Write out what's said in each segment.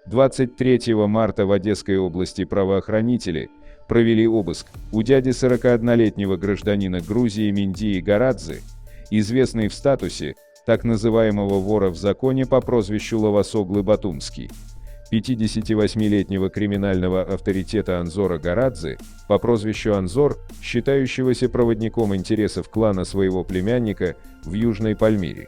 23 марта в Одесской области правоохранители провели обыск у дяди 41-летнего гражданина Грузии Миндии Горадзе, известный в статусе так называемого вора в законе по прозвищу Лавасоглы Батумский. 58-летнего криминального авторитета Анзора Горадзе по прозвищу Анзор, считающегося проводником интересов клана своего племянника в Южной Пальмире.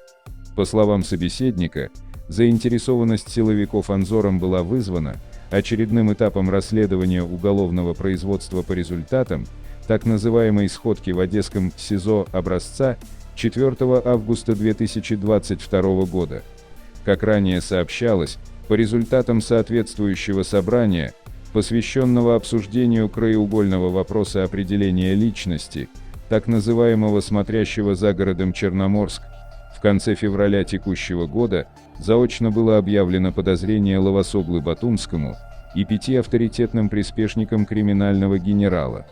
По словам собеседника, заинтересованность силовиков Анзором была вызвана очередным этапом расследования уголовного производства по результатам так называемой сходки в Одесском СИЗО образца 4 августа 2022 года. Как ранее сообщалось, по результатам соответствующего собрания, посвященного обсуждению краеугольного вопроса определения личности, так называемого смотрящего за городом Черноморск, в конце февраля текущего года заочно было объявлено подозрение Лавасоглы Батумскому и 5 авторитетным приспешникам криминального генерала.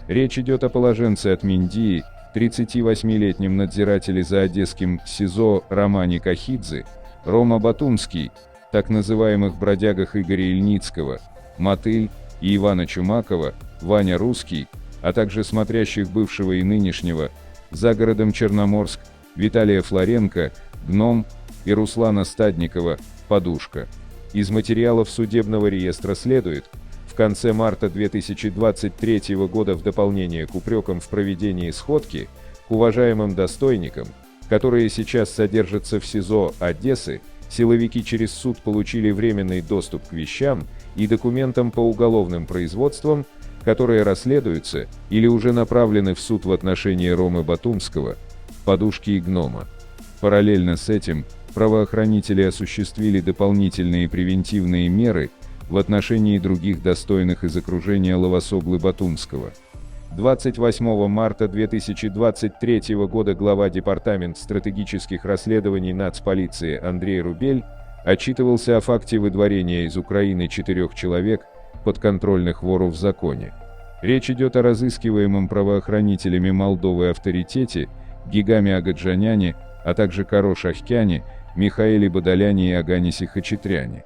Речь идет о положенце от Миндии, 38-летнем надзирателе за Одесским СИЗО Романе Кахидзе, Рома Батумский, так называемых бродягах Игоря Ильницкого, Мотыль и Ивана Чумакова, Ваня Русский, а также смотрящих бывшего и нынешнего за городом Черноморск, Виталия Флоренко, Гном и Руслана Стадникова, Подушка. Из материалов судебного реестра следует, в конце марта 2023 года в дополнение к упрекам в проведении сходки к уважаемым достойникам, которые сейчас содержатся в СИЗО Одессы, силовики через суд получили временный доступ к вещам и документам по уголовным производствам, которые расследуются или уже направлены в суд в отношении Ромы Батумского, Подушки и Гнома. Параллельно с этим, правоохранители осуществили дополнительные превентивные меры в отношении других достойных из окружения Лавасоглы Батумского. 28 марта 2023 года глава Департамента стратегических расследований нацполиции Андрей Рубель отчитывался о факте выдворения из Украины 4 человек, подконтрольных вору в законе. Речь идет о разыскиваемом правоохранителями Молдовы авторитете Гигаме Агаджаняне, а также Каро Шахкяне, Михаиле Бадаляне и Аганисе Хачатряне.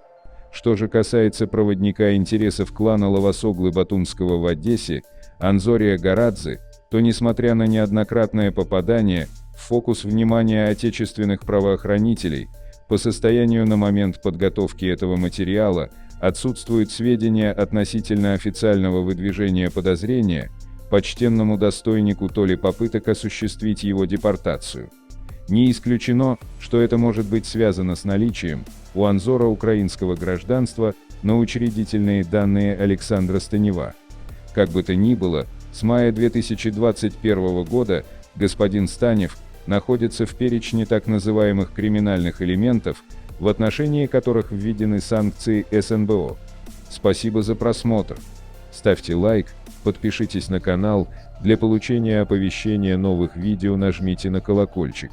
Что же касается проводника интересов клана Лавасоглы Батумского в Одессе, Анзория Горадзе, то несмотря на неоднократное попадание в фокус внимания отечественных правоохранителей, по состоянию на момент подготовки этого материала отсутствуют сведения относительно официального выдвижения подозрения почтенному достойнику то ли попыток осуществить его депортацию. Не исключено, что это может быть связано с наличием у Анзора украинского гражданства на учредительные данные Александра Станева. Как бы то ни было, с мая 2021 года господин Станев находится в перечне так называемых криминальных элементов, в отношении которых введены санкции СНБО. Спасибо за просмотр. Ставьте лайк, подпишитесь на канал, для получения оповещения новых видео нажмите на колокольчик.